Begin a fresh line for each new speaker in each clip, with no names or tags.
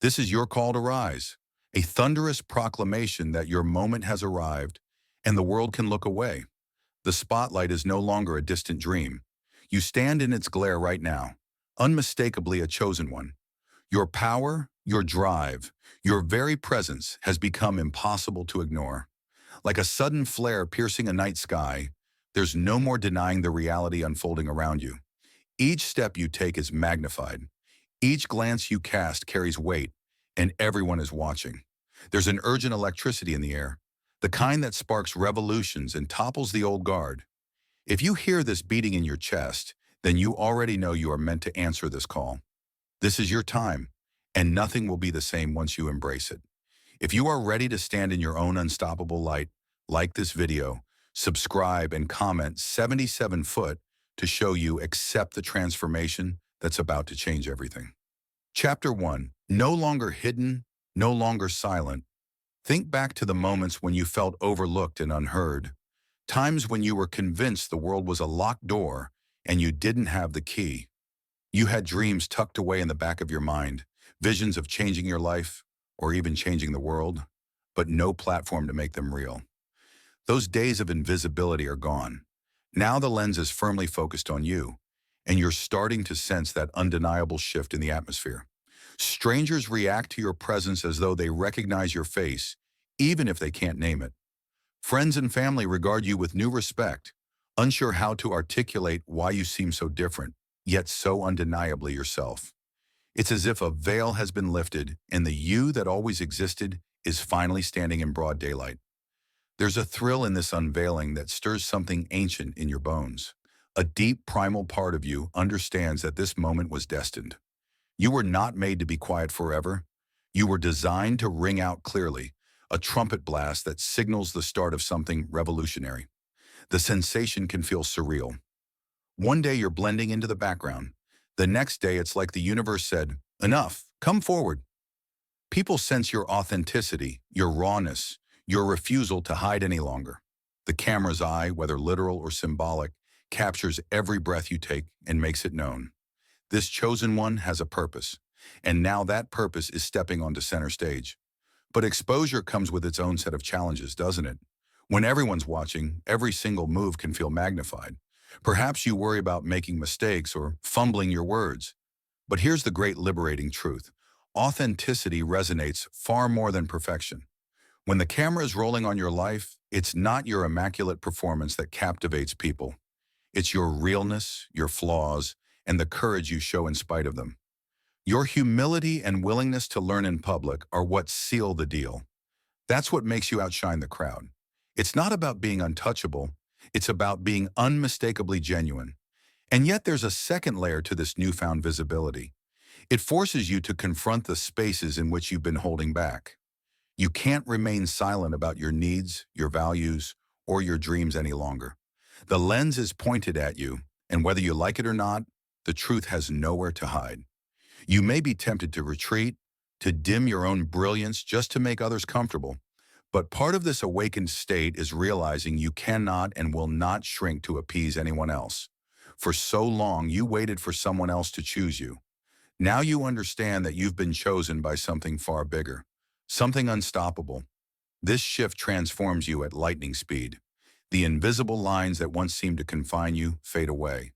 This is your call to rise, a thunderous proclamation that your moment has arrived and the world can look away. The spotlight is no longer a distant dream. You stand in its glare right now, unmistakably a chosen one. Your power, your drive, your very presence has become impossible to ignore. Like a sudden flare piercing a night sky, there's no more denying the reality unfolding around you. Each step you take is magnified. Each glance you cast carries weight, and everyone is watching. There's an urgent electricity in the air, the kind that sparks revolutions and topples the old guard. If you hear this beating in your chest, then you already know you are meant to answer this call. This is your time, and nothing will be the same once you embrace it. If you are ready to stand in your own unstoppable light, like this video, subscribe and comment 77 foot to show you accept the transformation that's about to change everything. Chapter 1. No longer hidden, no longer silent. Think back to the moments when you felt overlooked and unheard. Times when you were convinced the world was a locked door and you didn't have the key. You had dreams tucked away in the back of your mind, visions of changing your life or even changing the world, but no platform to make them real. Those days of invisibility are gone. Now the lens is firmly focused on you, and you're starting to sense that undeniable shift in the atmosphere. Strangers react to your presence as though they recognize your face, even if they can't name it. Friends and family regard you with new respect, unsure how to articulate why you seem so different, yet so undeniably yourself. It's as if a veil has been lifted and the you that always existed is finally standing in broad daylight. There's a thrill in this unveiling that stirs something ancient in your bones. A deep primal part of you understands that this moment was destined. You were not made to be quiet forever. You were designed to ring out clearly, a trumpet blast that signals the start of something revolutionary. The sensation can feel surreal. One day you're blending into the background. The next day it's like the universe said, "Enough, come forward." People sense your authenticity, your rawness, your refusal to hide any longer. The camera's eye, whether literal or symbolic, captures every breath you take and makes it known. This chosen one has a purpose, and now that purpose is stepping onto center stage. But exposure comes with its own set of challenges, doesn't it? When everyone's watching, every single move can feel magnified. Perhaps you worry about making mistakes or fumbling your words. But here's the great liberating truth. Authenticity resonates far more than perfection. When the camera is rolling on your life, it's not your immaculate performance that captivates people. It's your realness, your flaws, and the courage you show in spite of them. Your humility and willingness to learn in public are what seal the deal. That's what makes you outshine the crowd. It's not about being untouchable, it's about being unmistakably genuine. And yet there's a second layer to this newfound visibility. It forces you to confront the spaces in which you've been holding back. You can't remain silent about your needs, your values, or your dreams any longer. The lens is pointed at you, and whether you like it or not, the truth has nowhere to hide. You may be tempted to retreat, to dim your own brilliance just to make others comfortable. But part of this awakened state is realizing you cannot and will not shrink to appease anyone else. For so long, you waited for someone else to choose you. Now you understand that you've been chosen by something far bigger, something unstoppable. This shift transforms you at lightning speed. The invisible lines that once seemed to confine you fade away.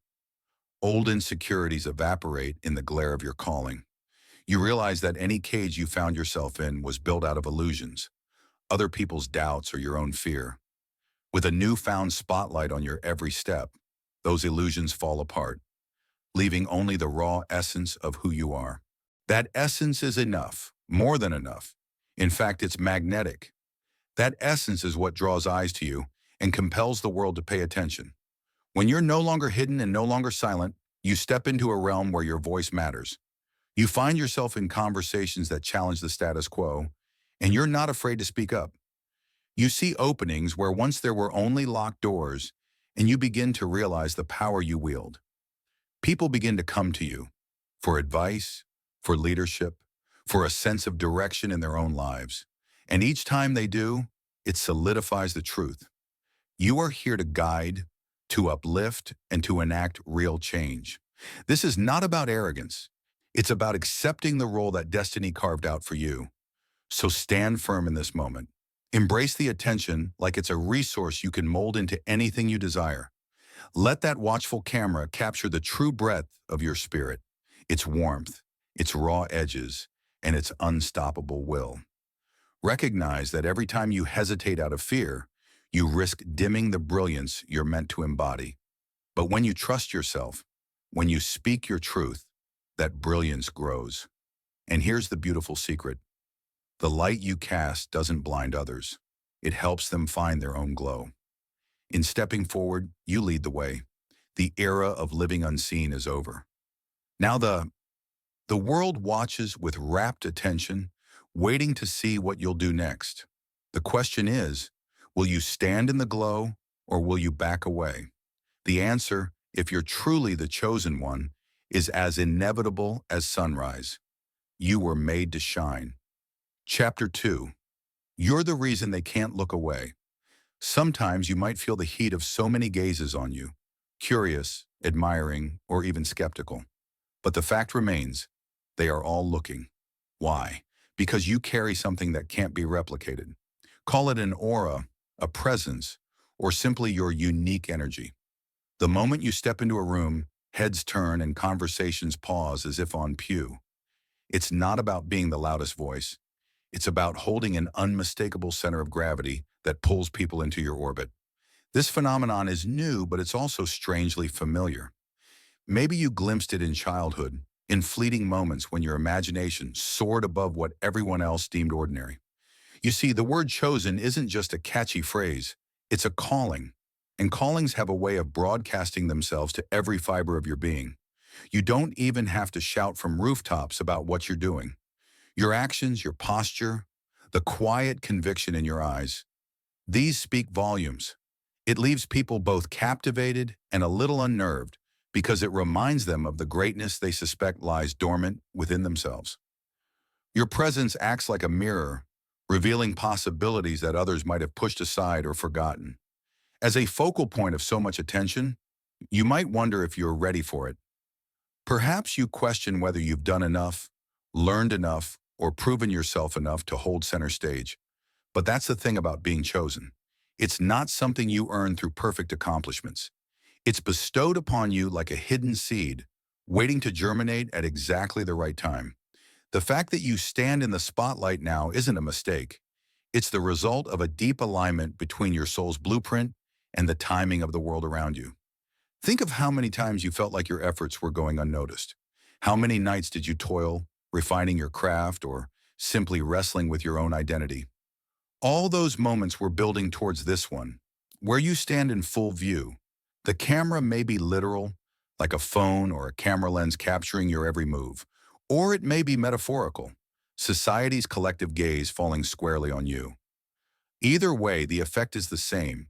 Old insecurities evaporate in the glare of your calling. You realize that any cage you found yourself in was built out of illusions, other people's doubts or your own fear. With a newfound spotlight on your every step, those illusions fall apart, leaving only the raw essence of who you are. That essence is enough, more than enough. In fact, it's magnetic. That essence is what draws eyes to you and compels the world to pay attention. When you're no longer hidden and no longer silent, you step into a realm where your voice matters. You find yourself in conversations that challenge the status quo, and you're not afraid to speak up. You see openings where once there were only locked doors, and you begin to realize the power you wield. People begin to come to you for advice, for leadership, for a sense of direction in their own lives. And each time they do, it solidifies the truth. You are here to guide, to uplift, and to enact real change. This is not about arrogance. It's about accepting the role that destiny carved out for you. So stand firm in this moment. Embrace the attention like it's a resource you can mold into anything you desire. Let that watchful camera capture the true breadth of your spirit, its warmth, its raw edges, and its unstoppable will. Recognize that every time you hesitate out of fear, you risk dimming the brilliance you're meant to embody. But when you trust yourself, when you speak your truth, that brilliance grows. And here's the beautiful secret. The light you cast doesn't blind others. It helps them find their own glow. In stepping forward, you lead the way. The era of living unseen is over. Now the world watches with rapt attention, waiting to see what you'll do next. The question is, will you stand in the glow or will you back away? The answer, if you're truly the chosen one, is as inevitable as sunrise. You were made to shine. Chapter 2. You're the reason they can't look away. Sometimes you might feel the heat of so many gazes on you, curious, admiring, or even skeptical. But the fact remains, they are all looking. Why? Because you carry something that can't be replicated. Call it an aura, a presence, or simply your unique energy. The moment you step into a room, heads turn and conversations pause as if on cue. It's not about being the loudest voice. It's about holding an unmistakable center of gravity that pulls people into your orbit. This phenomenon is new, but it's also strangely familiar. Maybe you glimpsed it in childhood, in fleeting moments when your imagination soared above what everyone else deemed ordinary. You see, the word chosen isn't just a catchy phrase, it's a calling. And callings have a way of broadcasting themselves to every fiber of your being. You don't even have to shout from rooftops about what you're doing. Your actions, your posture, the quiet conviction in your eyes, these speak volumes. It leaves people both captivated and a little unnerved because it reminds them of the greatness they suspect lies dormant within themselves. Your presence acts like a mirror, revealing possibilities that others might have pushed aside or forgotten. As a focal point of so much attention, you might wonder if you're ready for it. Perhaps you question whether you've done enough, learned enough, or proven yourself enough to hold center stage. But that's the thing about being chosen. It's not something you earn through perfect accomplishments. It's bestowed upon you like a hidden seed, waiting to germinate at exactly the right time. The fact that you stand in the spotlight now isn't a mistake. It's the result of a deep alignment between your soul's blueprint and the timing of the world around you. Think of how many times you felt like your efforts were going unnoticed. How many nights did you toil, refining your craft, or simply wrestling with your own identity? All those moments were building towards this one, where you stand in full view. The camera may be literal, like a phone or a camera lens capturing your every move, or it may be metaphorical, society's collective gaze falling squarely on you. Either way, the effect is the same.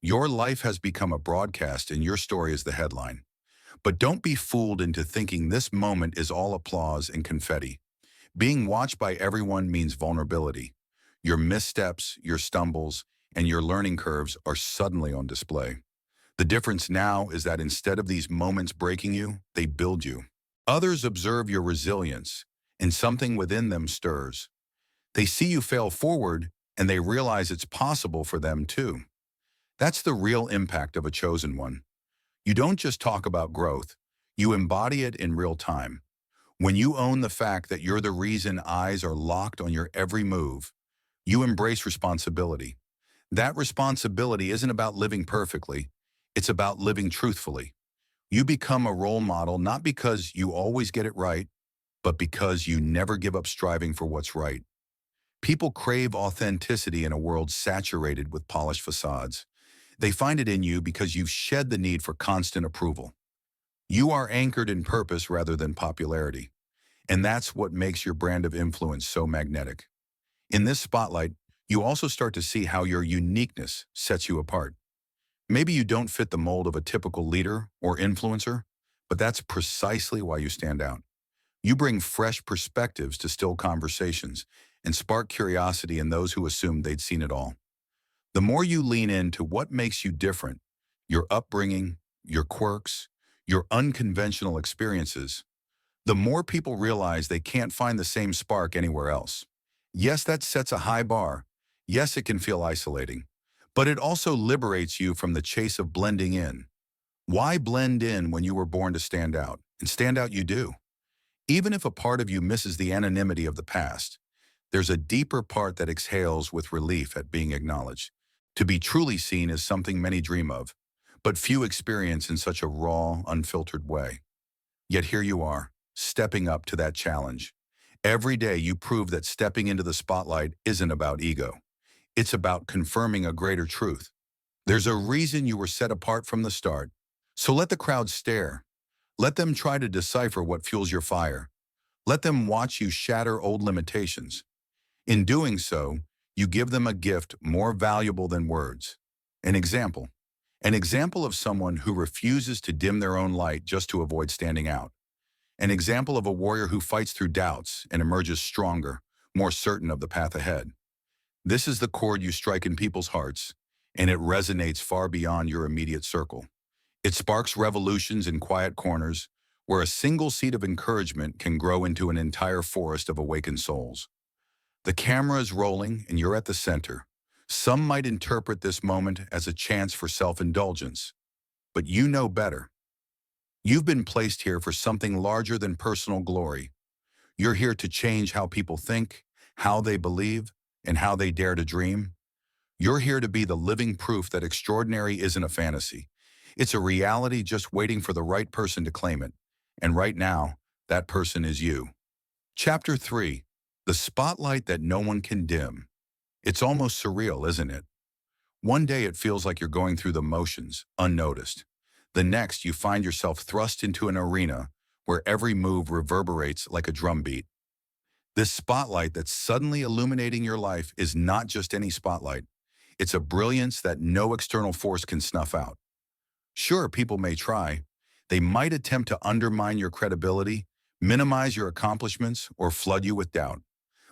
Your life has become a broadcast and your story is the headline. But don't be fooled into thinking this moment is all applause and confetti. Being watched by everyone means vulnerability. Your missteps, your stumbles, and your learning curves are suddenly on display. The difference now is that instead of these moments breaking you, they build you. Others observe your resilience, and something within them stirs. They see you fail forward, and they realize it's possible for them too. That's the real impact of a chosen one. You don't just talk about growth, you embody it in real time. When you own the fact that you're the reason eyes are locked on your every move, you embrace responsibility. That responsibility isn't about living perfectly, it's about living truthfully. You become a role model not because you always get it right, but because you never give up striving for what's right. People crave authenticity in a world saturated with polished facades. They find it in you because you've shed the need for constant approval. You are anchored in purpose rather than popularity, and that's what makes your brand of influence so magnetic. In this spotlight, you also start to see how your uniqueness sets you apart. Maybe you don't fit the mold of a typical leader or influencer, but that's precisely why you stand out. You bring fresh perspectives to still conversations and spark curiosity in those who assumed they'd seen it all. The more you lean into what makes you different, your upbringing, your quirks, your unconventional experiences, the more people realize they can't find the same spark anywhere else. Yes, that sets a high bar. Yes, it can feel isolating. But it also liberates you from the chase of blending in. Why blend in when you were born to stand out? And stand out you do. Even if a part of you misses the anonymity of the past, there's a deeper part that exhales with relief at being acknowledged. To be truly seen is something many dream of, but few experience in such a raw, unfiltered way. Yet here you are, stepping up to that challenge. Every day you prove that stepping into the spotlight isn't about ego. It's about confirming a greater truth. There's a reason you were set apart from the start. So let the crowd stare. Let them try to decipher what fuels your fire. Let them watch you shatter old limitations. In doing so, you give them a gift more valuable than words. An example. An example of someone who refuses to dim their own light just to avoid standing out. An example of a warrior who fights through doubts and emerges stronger, more certain of the path ahead. This is the chord you strike in people's hearts, and it resonates far beyond your immediate circle. It sparks revolutions in quiet corners, where a single seed of encouragement can grow into an entire forest of awakened souls. The camera is rolling, and you're at the center. Some might interpret this moment as a chance for self-indulgence, but you know better. You've been placed here for something larger than personal glory. You're here to change how people think, how they believe, and how they dare to dream. You're here to be the living proof that extraordinary isn't a fantasy. It's a reality just waiting for the right person to claim it. And right now, that person is you. Chapter 3. The spotlight that no one can dim. It's almost surreal, isn't it? One day it feels like you're going through the motions, unnoticed. The next, you find yourself thrust into an arena where every move reverberates like a drumbeat. This spotlight that's suddenly illuminating your life is not just any spotlight. It's a brilliance that no external force can snuff out. Sure, people may try. They might attempt to undermine your credibility, minimize your accomplishments, or flood you with doubt.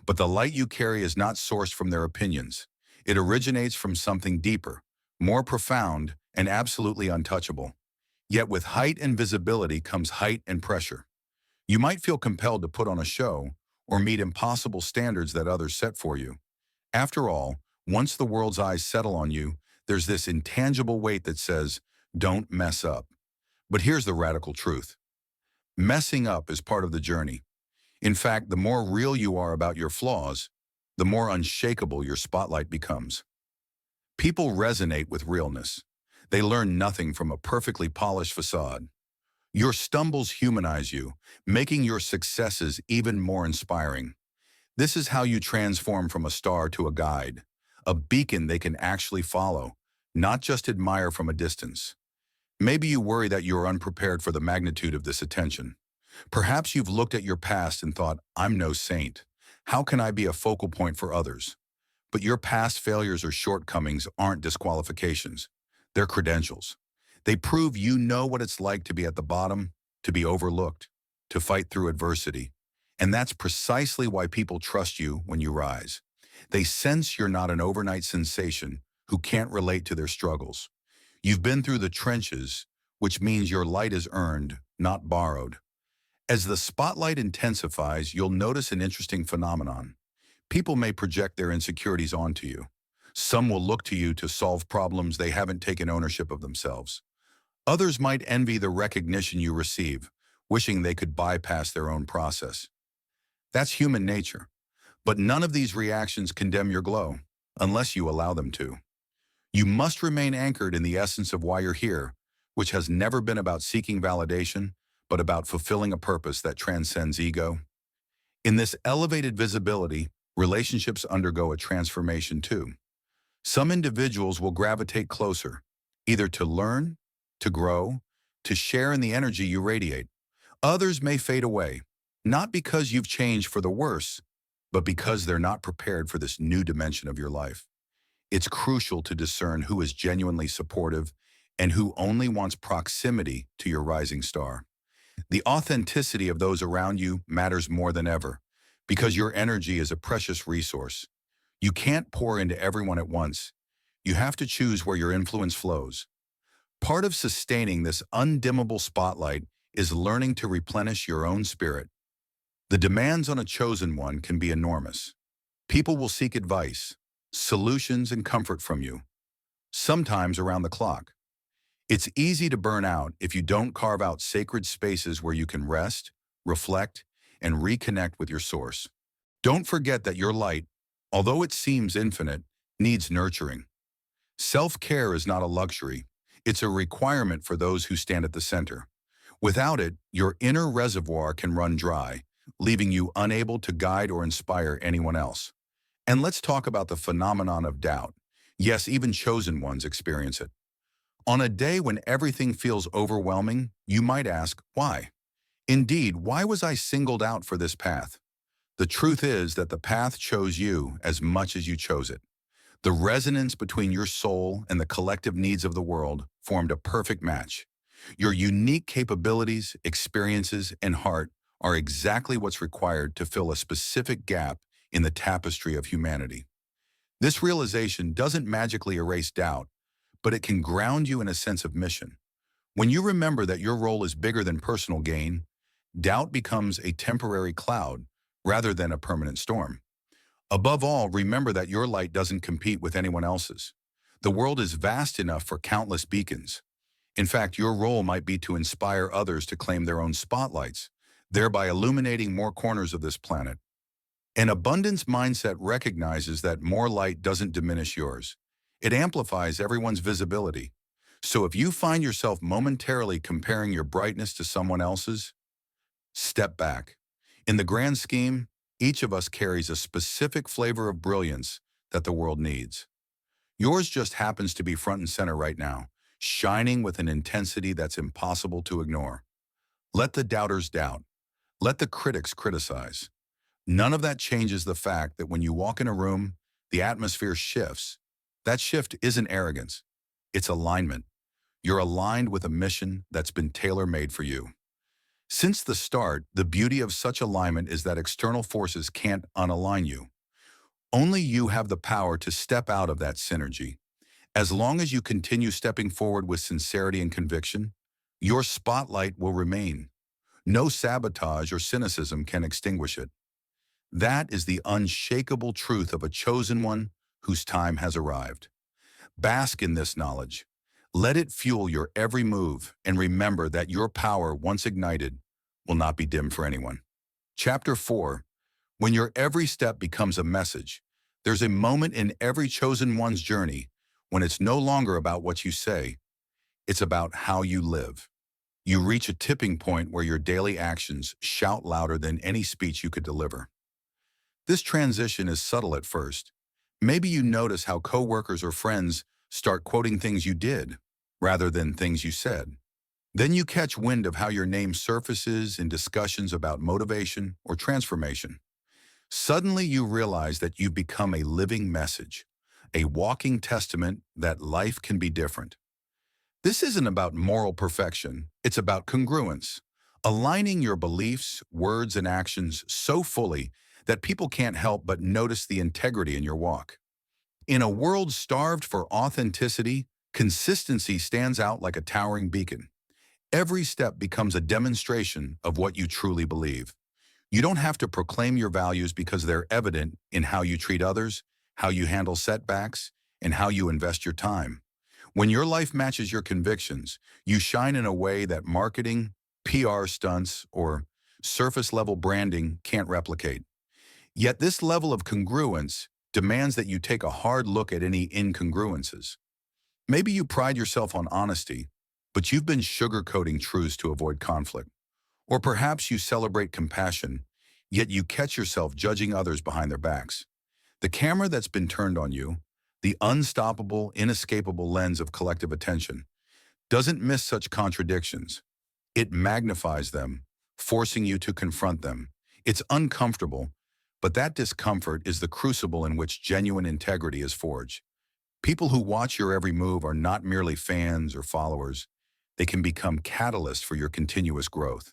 But the light you carry is not sourced from their opinions. It originates from something deeper, more profound, and absolutely untouchable. Yet with height and visibility comes height and pressure. You might feel compelled to put on a show or meet impossible standards that others set for you. After all, once the world's eyes settle on you, there's this intangible weight that says, don't mess up. But here's the radical truth. Messing up is part of the journey. In fact, the more real you are about your flaws, the more unshakable your spotlight becomes. People resonate with realness. They learn nothing from a perfectly polished facade. Your stumbles humanize you, making your successes even more inspiring. This is how you transform from a star to a guide, a beacon they can actually follow, not just admire from a distance. Maybe you worry that you are unprepared for the magnitude of this attention. Perhaps you've looked at your past and thought, I'm no saint. How can I be a focal point for others? But your past failures or shortcomings aren't disqualifications. They're credentials. They prove you know what it's like to be at the bottom, to be overlooked, to fight through adversity. And that's precisely why people trust you when you rise. They sense you're not an overnight sensation who can't relate to their struggles. You've been through the trenches, which means your light is earned, not borrowed. As the spotlight intensifies, you'll notice an interesting phenomenon. People may project their insecurities onto you. Some will look to you to solve problems they haven't taken ownership of themselves. Others might envy the recognition you receive, wishing they could bypass their own process. That's human nature. But none of these reactions condemn your glow, unless you allow them to. You must remain anchored in the essence of why you're here, which has never been about seeking validation, but about fulfilling a purpose that transcends ego. In this elevated visibility, relationships undergo a transformation too. Some individuals will gravitate closer, either to learn, to grow, to share in the energy you radiate. Others may fade away, not because you've changed for the worse, but because they're not prepared for this new dimension of your life. It's crucial to discern who is genuinely supportive and who only wants proximity to your rising star. The authenticity of those around you matters more than ever, because your energy is a precious resource. You can't pour into everyone at once. You have to choose where your influence flows. Part of sustaining this undimmable spotlight is learning to replenish your own spirit. The demands on a chosen one can be enormous. People will seek advice, solutions, and comfort from you, sometimes around the clock. It's easy to burn out if you don't carve out sacred spaces where you can rest, reflect, and reconnect with your source. Don't forget that your light, although it seems infinite, needs nurturing. Self-care is not a luxury. It's a requirement for those who stand at the center. Without it, your inner reservoir can run dry, leaving you unable to guide or inspire anyone else. And let's talk about the phenomenon of doubt. Yes, even chosen ones experience it. On a day when everything feels overwhelming, you might ask, why? Indeed, why was I singled out for this path? The truth is that the path chose you as much as you chose it. The resonance between your soul and the collective needs of the world formed a perfect match. Your unique capabilities, experiences, and heart are exactly what's required to fill a specific gap in the tapestry of humanity. This realization doesn't magically erase doubt, but it can ground you in a sense of mission. When you remember that your role is bigger than personal gain, doubt becomes a temporary cloud rather than a permanent storm. Above all, remember that your light doesn't compete with anyone else's. The world is vast enough for countless beacons. In fact, your role might be to inspire others to claim their own spotlights, thereby illuminating more corners of this planet. An abundance mindset recognizes that more light doesn't diminish yours. It amplifies everyone's visibility. So if you find yourself momentarily comparing your brightness to someone else's, step back. In the grand scheme, each of us carries a specific flavor of brilliance that the world needs. Yours just happens to be front and center right now, shining with an intensity that's impossible to ignore. Let the doubters doubt. Let the critics criticize. None of that changes the fact that when you walk in a room, the atmosphere shifts. That shift isn't arrogance. It's alignment. You're aligned with a mission that's been tailor-made for you. Since the start, the beauty of such alignment is that external forces can't unalign you. Only you have the power to step out of that synergy. As long as you continue stepping forward with sincerity and conviction, your spotlight will remain. No sabotage or cynicism can extinguish it. That is the unshakable truth of a chosen one whose time has arrived. Bask in this knowledge. Let it fuel your every move, and remember that your power, once ignited, will not be dim for anyone. Chapter 4. When your every step becomes a message, there's a moment in every chosen one's journey when it's no longer about what you say, it's about how you live. You reach a tipping point where your daily actions shout louder than any speech you could deliver. This transition is subtle at first. Maybe you notice how coworkers or friends start quoting things you did, rather than things you said. Then you catch wind of how your name surfaces in discussions about motivation or transformation. Suddenly you realize that you've become a living message, a walking testament that life can be different. This isn't about moral perfection, it's about congruence, aligning your beliefs, words, and actions so fully that people can't help but notice the integrity in your walk. In a world starved for authenticity, consistency stands out like a towering beacon. Every step becomes a demonstration of what you truly believe. You don't have to proclaim your values because they're evident in how you treat others, how you handle setbacks, and how you invest your time. When your life matches your convictions, you shine in a way that marketing, PR stunts, or surface-level branding can't replicate. Yet this level of congruence demands that you take a hard look at any incongruences. Maybe you pride yourself on honesty, but you've been sugarcoating truths to avoid conflict. Or perhaps you celebrate compassion, yet you catch yourself judging others behind their backs. The camera that's been turned on you, the unstoppable, inescapable lens of collective attention, doesn't miss such contradictions. It magnifies them, forcing you to confront them. It's uncomfortable, but that discomfort is the crucible in which genuine integrity is forged. People who watch your every move are not merely fans or followers. They can become catalysts for your continuous growth.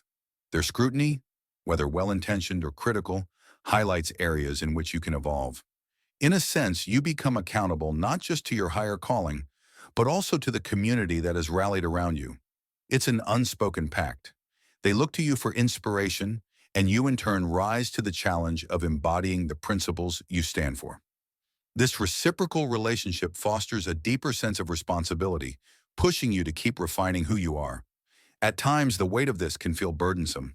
Their scrutiny, whether well-intentioned or critical, highlights areas in which you can evolve. In a sense, you become accountable not just to your higher calling, but also to the community that has rallied around you. It's an unspoken pact. They look to you for inspiration, and you in turn rise to the challenge of embodying the principles you stand for. This reciprocal relationship fosters a deeper sense of responsibility, pushing you to keep refining who you are. At times, the weight of this can feel burdensome.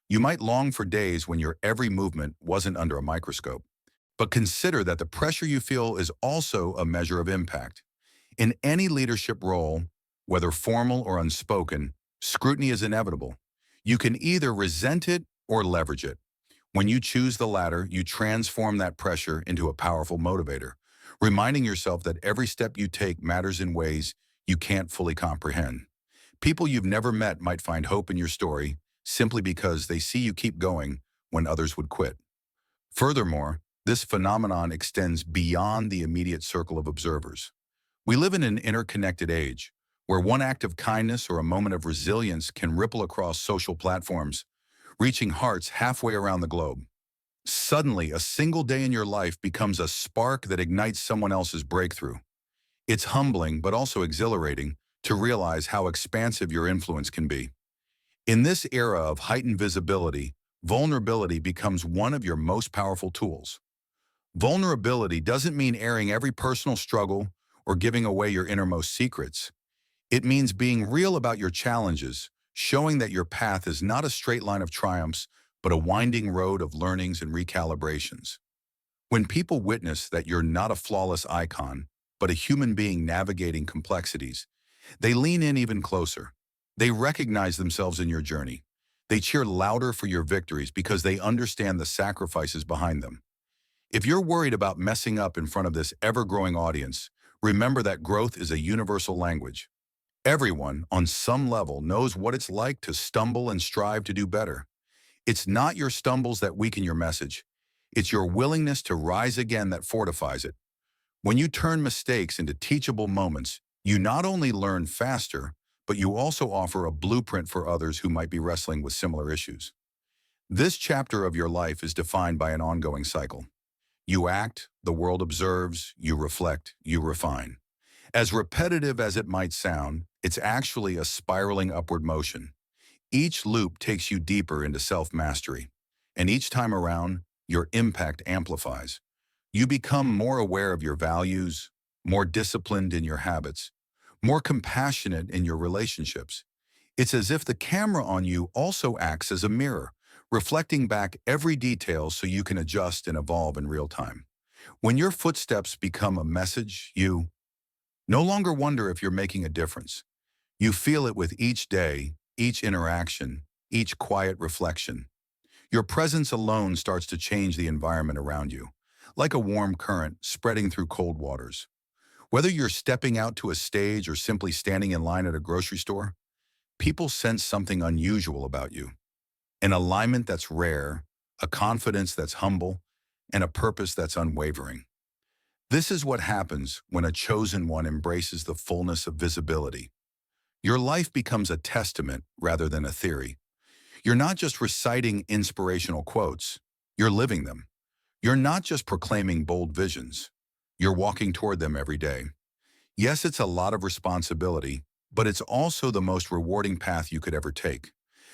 You might long for days when your every movement wasn't under a microscope. But consider that the pressure you feel is also a measure of impact. In any leadership role, whether formal or unspoken, scrutiny is inevitable. You can either resent it or leverage it. When you choose the latter, you transform that pressure into a powerful motivator, reminding yourself that every step you take matters in ways you can't fully comprehend. People you've never met might find hope in your story simply because they see you keep going when others would quit. Furthermore, this phenomenon extends beyond the immediate circle of observers. We live in an interconnected age, where one act of kindness or a moment of resilience can ripple across social platforms, reaching hearts halfway around the globe. Suddenly, a single day in your life becomes a spark that ignites someone else's breakthrough. It's humbling, but also exhilarating, to realize how expansive your influence can be. In this era of heightened visibility, vulnerability becomes one of your most powerful tools. Vulnerability doesn't mean airing every personal struggle or giving away your innermost secrets. It means being real about your challenges, showing that your path is not a straight line of triumphs, but a winding road of learnings and recalibrations. When people witness that you're not a flawless icon, but a human being navigating complexities, they lean in even closer. They recognize themselves in your journey. They cheer louder for your victories because they understand the sacrifices behind them. If you're worried about messing up in front of this ever-growing audience, remember that growth is a universal language. Everyone, on some level, knows what it's like to stumble and strive to do better. It's not your stumbles that weaken your message. It's your willingness to rise again that fortifies it. When you turn mistakes into teachable moments, you not only learn faster, but you also offer a blueprint for others who might be wrestling with similar issues. This chapter of your life is defined by an ongoing cycle. You act, the world observes, you reflect, you refine. As repetitive as it might sound, it's actually a spiraling upward motion. Each loop takes you deeper into self-mastery, and each time around, your impact amplifies. You become more aware of your values, more disciplined in your habits, more compassionate in your relationships. It's as if the camera on you also acts as a mirror, reflecting back every detail so you can adjust and evolve in real time. When your footsteps become a message, you no longer wonder if you're making a difference. You feel it with each day, each interaction, each quiet reflection. Your presence alone starts to change the environment around you, like a warm current spreading through cold waters. Whether you're stepping out to a stage or simply standing in line at a grocery store, people sense something unusual about you. An alignment that's rare, a confidence that's humble, and a purpose that's unwavering. This is what happens when a chosen one embraces the fullness of visibility. Your life becomes a testament rather than a theory. You're not just reciting inspirational quotes, you're living them. You're not just proclaiming bold visions, you're walking toward them every day. Yes, it's a lot of responsibility, but it's also the most rewarding path you could ever take.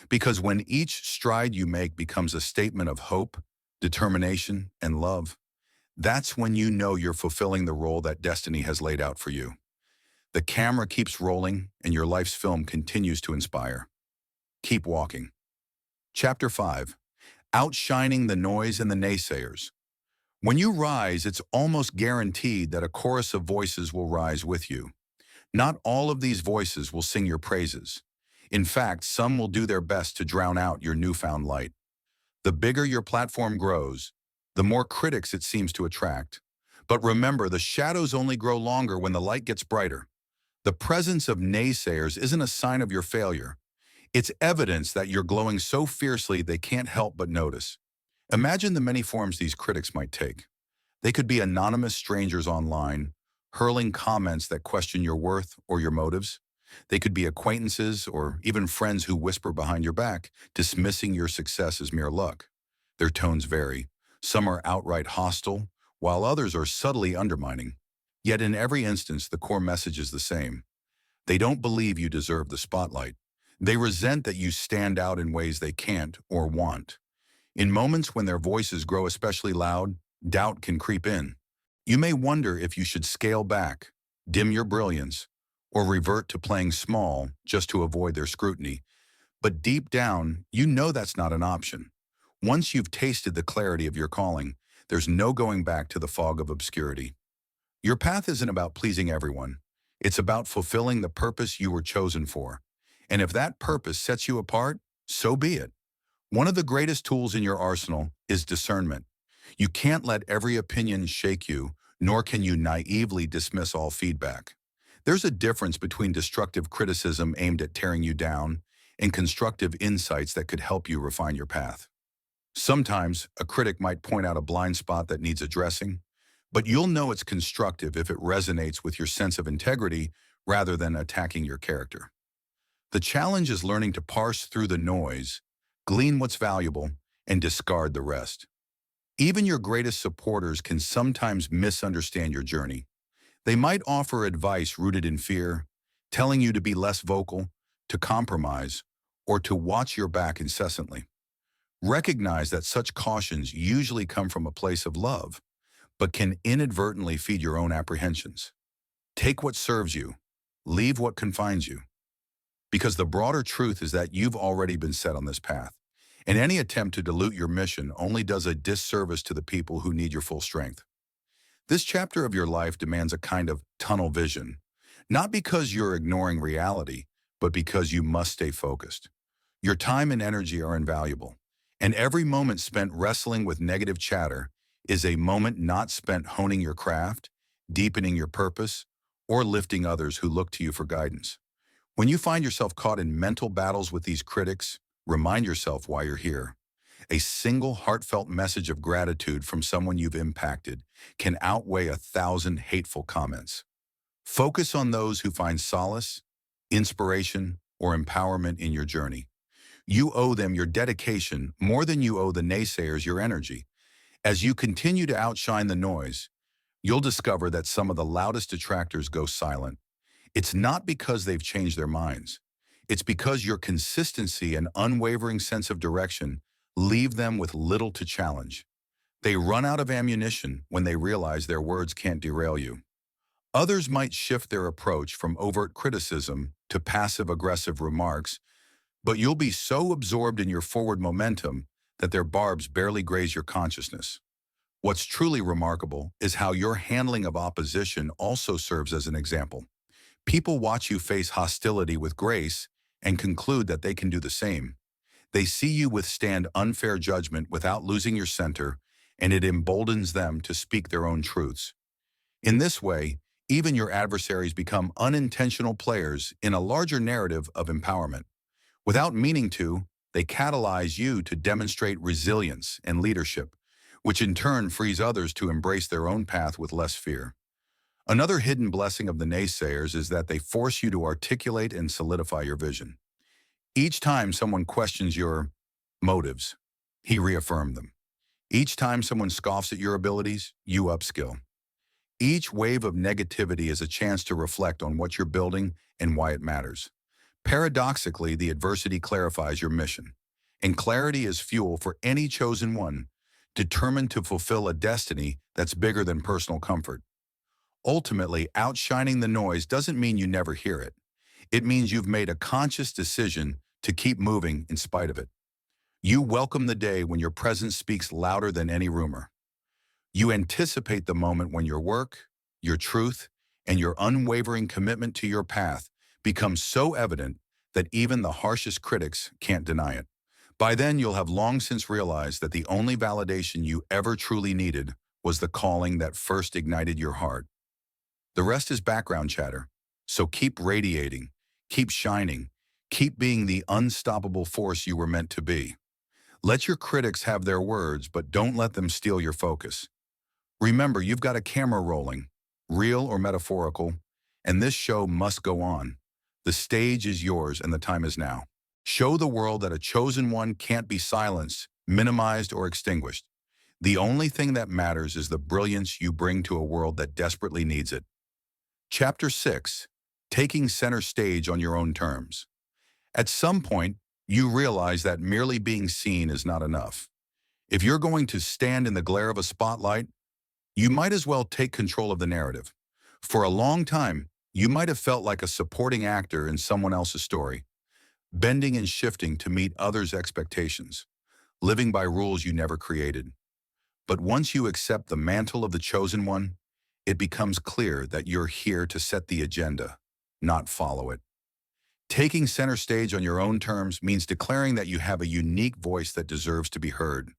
Because when each stride you make becomes a statement of hope, determination, and love, that's when you know you're fulfilling the role that destiny has laid out for you. The camera keeps rolling, and your life's film continues to inspire. Keep walking. Chapter 5. Outshining the noise and the naysayers. When you rise, it's almost guaranteed that a chorus of voices will rise with you. Not all of these voices will sing your praises. In fact, some will do their best to drown out your newfound light. The bigger your platform grows, the more critics it seems to attract. But remember, the shadows only grow longer when the light gets brighter. The presence of naysayers isn't a sign of your failure. It's evidence that you're glowing so fiercely they can't help but notice. Imagine the many forms these critics might take. They could be anonymous strangers online, hurling comments that question your worth or your motives. They could be acquaintances or even friends who whisper behind your back, dismissing your success as mere luck. Their tones vary. Some are outright hostile, while others are subtly undermining. Yet in every instance, the core message is the same. They don't believe you deserve the spotlight. They resent that you stand out in ways they can't or want. In moments when their voices grow especially loud, doubt can creep in. You may wonder if you should scale back, dim your brilliance, or revert to playing small just to avoid their scrutiny. But deep down, you know that's not an option. Once you've tasted the clarity of your calling, there's no going back to the fog of obscurity. Your path isn't about pleasing everyone. It's about fulfilling the purpose you were chosen for. And if that purpose sets you apart, so be it. One of the greatest tools in your arsenal is discernment. You can't let every opinion shake you, nor can you naively dismiss all feedback. There's a difference between destructive criticism aimed at tearing you down and constructive insights that could help you refine your path. Sometimes, a critic might point out a blind spot that needs addressing, but you'll know it's constructive if it resonates with your sense of integrity rather than attacking your character. The challenge is learning to parse through the noise, glean what's valuable, and discard the rest. Even your greatest supporters can sometimes misunderstand your journey. They might offer advice rooted in fear, telling you to be less vocal, to compromise, or to watch your back incessantly. Recognize that such cautions usually come from a place of love, but can inadvertently feed your own apprehensions. Take what serves you, leave what confines you. Because the broader truth is that you've already been set on this path, and any attempt to dilute your mission only does a disservice to the people who need your full strength. This chapter of your life demands a kind of tunnel vision, not because you're ignoring reality, but because you must stay focused. Your time and energy are invaluable, and every moment spent wrestling with negative chatter is a moment not spent honing your craft, deepening your purpose, or lifting others who look to you for guidance. When you find yourself caught in mental battles with these critics, remind yourself why you're here. A single heartfelt message of gratitude from someone you've impacted can outweigh 1,000 hateful comments. Focus on those who find solace, inspiration, or empowerment in your journey. You owe them your dedication more than you owe the naysayers your energy. As you continue to outshine the noise, you'll discover that some of the loudest detractors go silent. It's not because they've changed their minds. It's because your consistency and unwavering sense of direction leave them with little to challenge. They run out of ammunition when they realize their words can't derail you. Others might shift their approach from overt criticism to passive-aggressive remarks, but you'll be so absorbed in your forward momentum that their barbs barely graze your consciousness. What's truly remarkable is how your handling of opposition also serves as an example. People watch you face hostility with grace and conclude that they can do the same. They see you withstand unfair judgment without losing your center, and it emboldens them to speak their own truths. In this way, even your adversaries become unintentional players in a larger narrative of empowerment. Without meaning to, they catalyze you to demonstrate resilience and leadership, which in turn frees others to embrace their own path with less fear. Another hidden blessing of the naysayers is that they force you to articulate and solidify your vision. Each time someone questions your motives, he reaffirmed them. Each time someone scoffs at your abilities, you upskill. Each wave of negativity is a chance to reflect on what you're building and why it matters. Paradoxically, the adversity clarifies your mission, and clarity is fuel for any chosen one, determined to fulfill a destiny that's bigger than personal comfort. Ultimately, outshining the noise doesn't mean you never hear it. It means you've made a conscious decision to keep moving in spite of it. You welcome the day when your presence speaks louder than any rumor. You anticipate the moment when your work, your truth, and your unwavering commitment to your path become so evident that even the harshest critics can't deny it. By then, you'll have long since realized that the only validation you ever truly needed was the calling that first ignited your heart. The rest is background chatter, so keep radiating, keep shining, keep being the unstoppable force you were meant to be. Let your critics have their words, but don't let them steal your focus. Remember, you've got a camera rolling, real or metaphorical, and this show must go on. The stage is yours and the time is now. Show the world that a chosen one can't be silenced, minimized, or extinguished. The only thing that matters is the brilliance you bring to a world that desperately needs it. Chapter 6. Taking center stage on your own terms. At some point, you realize that merely being seen is not enough. If you're going to stand in the glare of a spotlight, you might as well take control of the narrative. For a long time, you might have felt like a supporting actor in someone else's story, bending and shifting to meet others' expectations, living by rules you never created. But once you accept the mantle of the chosen one, it becomes clear that you're here to set the agenda, not follow it. Taking center stage on your own terms means declaring that you have a unique voice that deserves to be heard,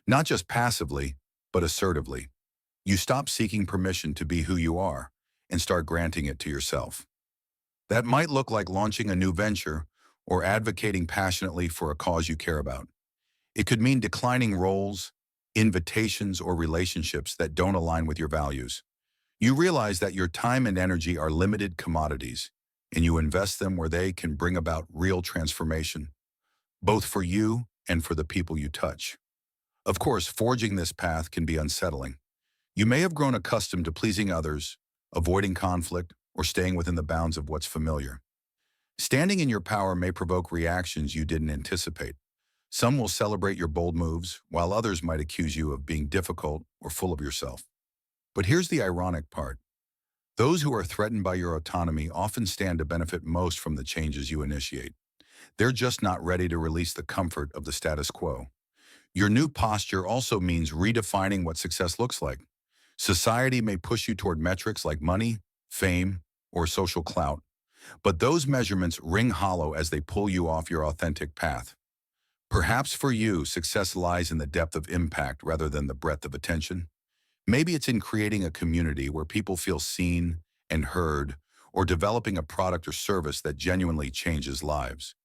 not just passively, but assertively. You stop seeking permission to be who you are and start granting it to yourself. That might look like launching a new venture or advocating passionately for a cause you care about. It could mean declining roles, invitations, or relationships that don't align with your values. You realize that your time and energy are limited commodities, and you invest them where they can bring about real transformation, both for you and for the people you touch. Of course, forging this path can be unsettling. You may have grown accustomed to pleasing others, avoiding conflict, or staying within the bounds of what's familiar. Standing in your power may provoke reactions you didn't anticipate. Some will celebrate your bold moves, while others might accuse you of being difficult or full of yourself. But here's the ironic part. Those who are threatened by your autonomy often stand to benefit most from the changes you initiate. They're just not ready to release the comfort of the status quo. Your new posture also means redefining what success looks like. Society may push you toward metrics like money, fame, or social clout, but those measurements ring hollow as they pull you off your authentic path. Perhaps for you, success lies in the depth of impact rather than the breadth of attention. Maybe it's in creating a community where people feel seen and heard, or developing a product or service that genuinely changes lives.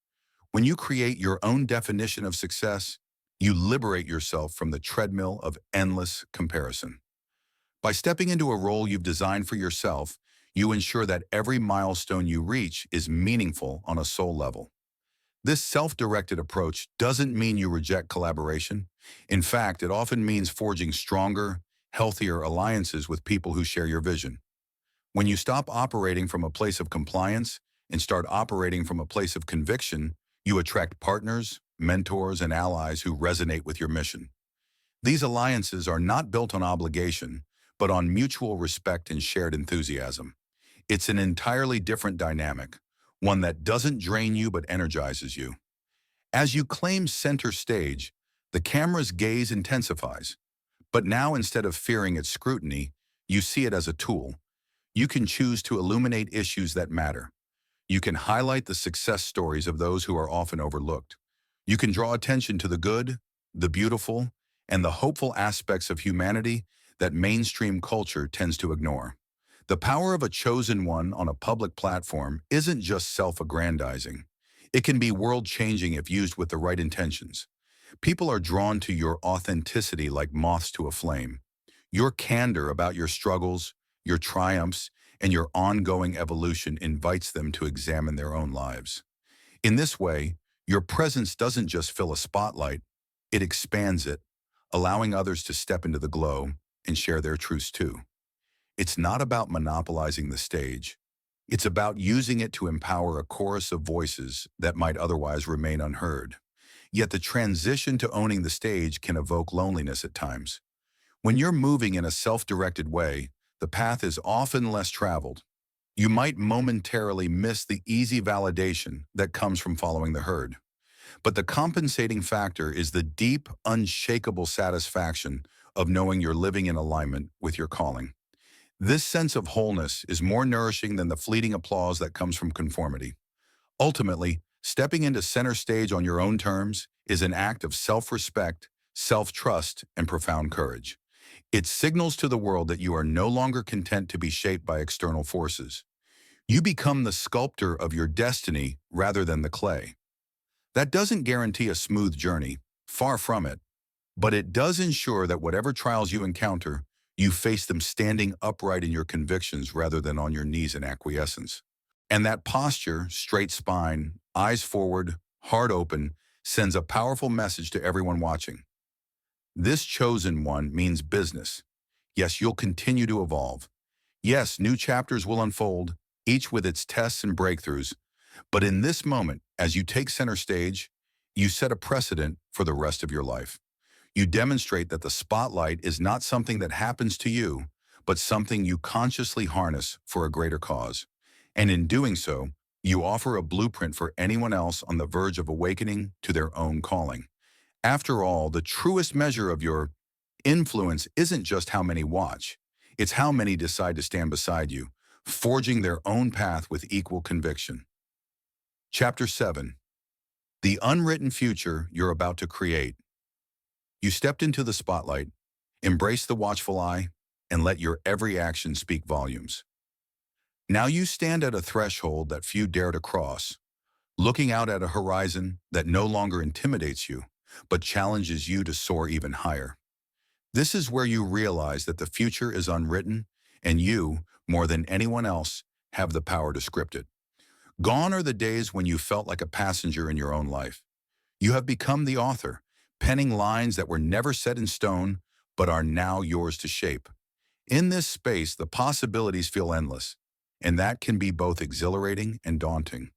When you create your own definition of success, you liberate yourself from the treadmill of endless comparison. By stepping into a role you've designed for yourself, you ensure that every milestone you reach is meaningful on a soul level. This self-directed approach doesn't mean you reject collaboration. In fact, it often means forging stronger, healthier alliances with people who share your vision. When you stop operating from a place of compliance and start operating from a place of conviction, you attract partners, mentors, and allies who resonate with your mission. These alliances are not built on obligation, but on mutual respect and shared enthusiasm. It's an entirely different dynamic, one that doesn't drain you but energizes you. As you claim center stage, the camera's gaze intensifies. But now, instead of fearing its scrutiny, you see it as a tool. You can choose to illuminate issues that matter. You can highlight the success stories of those who are often overlooked. You can draw attention to the good, the beautiful, and the hopeful aspects of humanity that mainstream culture tends to ignore. The power of a chosen one on a public platform isn't just self-aggrandizing. It can be world-changing if used with the right intentions. People are drawn to your authenticity like moths to a flame. Your candor about your struggles, your triumphs, and your ongoing evolution invites them to examine their own lives. In this way, your presence doesn't just fill a spotlight, it expands it, allowing others to step into the glow and share their truths too. It's not about monopolizing the stage. It's about using it to empower a chorus of voices that might otherwise remain unheard. Yet the transition to owning the stage can evoke loneliness at times. When you're moving in a self-directed way, the path is often less traveled. You might momentarily miss the easy validation that comes from following the herd. But the compensating factor is the deep, unshakable satisfaction of knowing you're living in alignment with your calling. This sense of wholeness is more nourishing than the fleeting applause that comes from conformity. Ultimately, stepping into center stage on your own terms is an act of self-respect, self-trust, and profound courage. It signals to the world that you are no longer content to be shaped by external forces. You become the sculptor of your destiny rather than the clay. That doesn't guarantee a smooth journey, far from it, but it does ensure that whatever trials you encounter, you face them standing upright in your convictions rather than on your knees in acquiescence. And that posture, straight spine, eyes forward, heart open, sends a powerful message to everyone watching. This chosen one means business. Yes, you'll continue to evolve. Yes, new chapters will unfold, each with its tests and breakthroughs. But in this moment, as you take center stage, you set a precedent for the rest of your life. You demonstrate that the spotlight is not something that happens to you, but something you consciously harness for a greater cause. And in doing so, you offer a blueprint for anyone else on the verge of awakening to their own calling. After all, the truest measure of your influence isn't just how many watch, it's how many decide to stand beside you, forging their own path with equal conviction. Chapter 7. The Unwritten Future You're About to Create. You stepped into the spotlight, embrace the watchful eye, and let your every action speak volumes. Now you stand at a threshold that few dare to cross, looking out at a horizon that no longer intimidates you, but challenges you to soar even higher. This is where you realize that the future is unwritten, and you, more than anyone else, have the power to script it. Gone are the days when you felt like a passenger in your own life. You have become the author, penning lines that were never set in stone, but are now yours to shape. In this space, the possibilities feel endless, and that can be both exhilarating and daunting.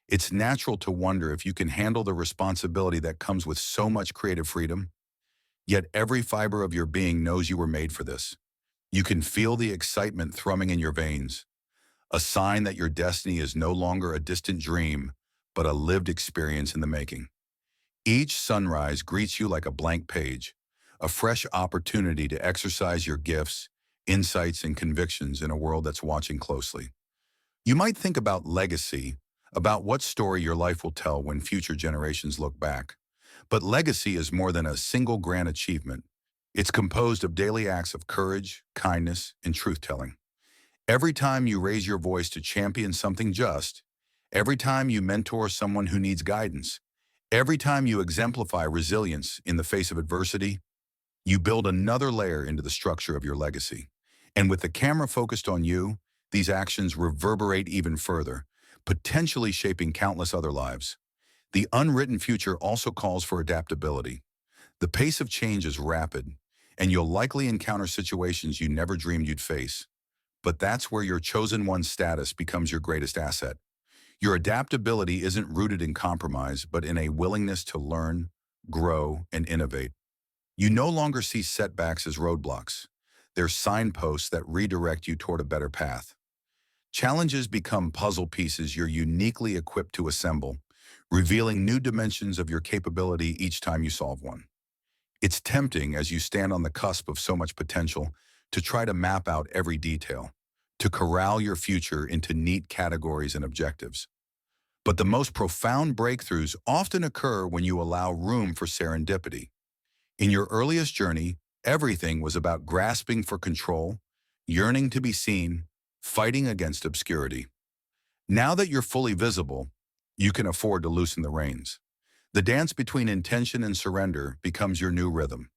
It's natural to wonder if you can handle the responsibility that comes with so much creative freedom. Yet every fiber of your being knows you were made for this. You can feel the excitement thrumming in your veins, a sign that your destiny is no longer a distant dream, but a lived experience in the making. Each sunrise greets you like a blank page, a fresh opportunity to exercise your gifts, insights, and convictions in a world that's watching closely. You might think about legacy, about what story your life will tell when future generations look back. But legacy is more than a single grand achievement. It's composed of daily acts of courage, kindness, and truth-telling. Every time you raise your voice to champion something just, every time you mentor someone who needs guidance, every time you exemplify resilience in the face of adversity, you build another layer into the structure of your legacy. And with the camera focused on you, these actions reverberate even further, potentially shaping countless other lives. The unwritten future also calls for adaptability. The pace of change is rapid, and you'll likely encounter situations you never dreamed you'd face. But that's where your chosen one status becomes your greatest asset. Your adaptability isn't rooted in compromise, but in a willingness to learn, grow, and innovate. You no longer see setbacks as roadblocks. They're signposts that redirect you toward a better path. Challenges become puzzle pieces you're uniquely equipped to assemble, revealing new dimensions of your capability each time you solve one. It's tempting as you stand on the cusp of so much potential to try to map out every detail, to corral your future into neat categories and objectives. But the most profound breakthroughs often occur when you allow room for serendipity. In your earliest journey, everything was about grasping for control, yearning to be seen, fighting against obscurity. Now that you're fully visible, you can afford to loosen the reins. The dance between intention and surrender becomes your new rhythm.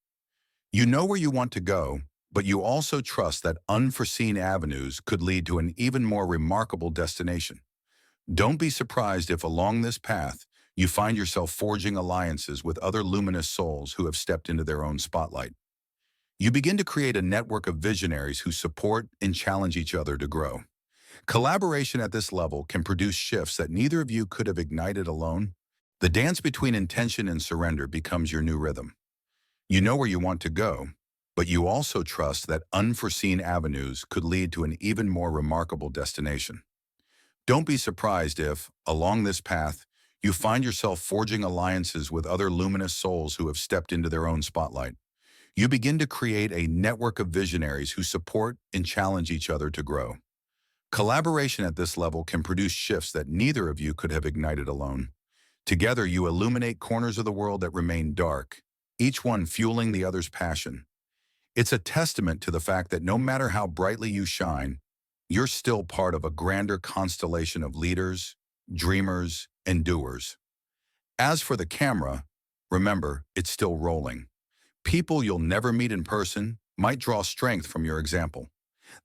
You know where you want to go, but you also trust that unforeseen avenues could lead to an even more remarkable destination. Don't be surprised if along this path, you find yourself forging alliances with other luminous souls who have stepped into their own spotlight. You begin to create a network of visionaries who support and challenge each other to grow. Collaboration at this level can produce shifts that neither of you could have ignited alone. The dance between intention and surrender becomes your new rhythm. You know where you want to go, but you also trust that unforeseen avenues could lead to an even more remarkable destination. Don't be surprised if, along this path, you find yourself forging alliances with other luminous souls who have stepped into their own spotlight. You begin to create a network of visionaries who support and challenge each other to grow. Collaboration at this level can produce shifts that neither of you could have ignited alone. Together, you illuminate corners of the world that remain dark, each one fueling the other's passion. It's a testament to the fact that no matter how brightly you shine, you're still part of a grander constellation of leaders, dreamers, and doers. As for the camera, remember, it's still rolling. People you'll never meet in person might draw strength from your example.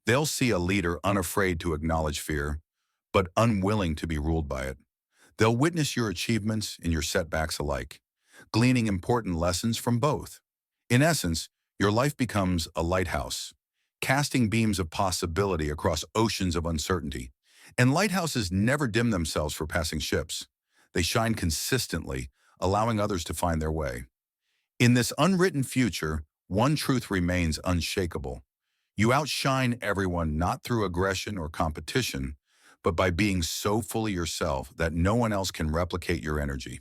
They'll see a leader unafraid to acknowledge fear, but unwilling to be ruled by it. They'll witness your achievements and your setbacks alike, gleaning important lessons from both. In essence, your life becomes a lighthouse, casting beams of possibility across oceans of uncertainty. And lighthouses never dim themselves for passing ships. They shine consistently, allowing others to find their way. In this unwritten future, one truth remains unshakable. You outshine everyone not through aggression or competition, but by being so fully yourself that no one else can replicate your energy.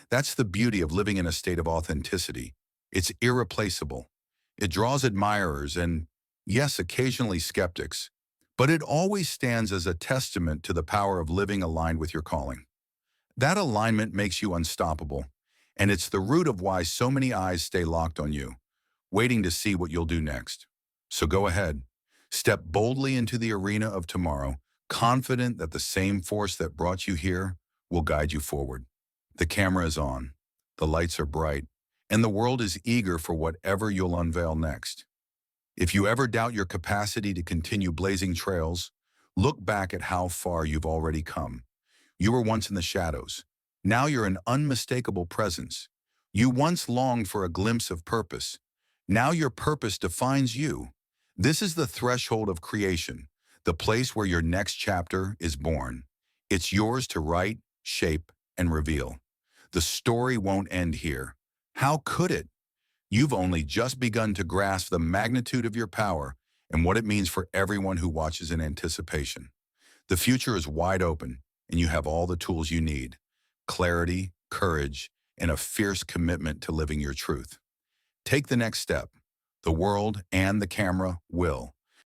That's the beauty of living in a state of authenticity. It's irreplaceable. It draws admirers and, yes, occasionally skeptics, but it always stands as a testament to the power of living aligned with your calling. That alignment makes you unstoppable, and it's the root of why so many eyes stay locked on you, waiting to see what you'll do next. So go ahead, step boldly into the arena of tomorrow, confident that the same force that brought you here will guide you forward. The camera is on, the lights are bright, and the world is eager for whatever you'll unveil next. If you ever doubt your capacity to continue blazing trails, look back at how far you've already come. You were once in the shadows. Now you're an unmistakable presence. You once longed for a glimpse of purpose. Now your purpose defines you. This is the threshold of creation, the place where your next chapter is born. It's yours to write, shape, and reveal. The story won't end here. How could it? You've only just begun to grasp the magnitude of your power and what it means for everyone who watches in anticipation. The future is wide open, and you have all the tools you need: clarity, courage, and a fierce commitment to living your truth. Take the next step. The world and the camera will.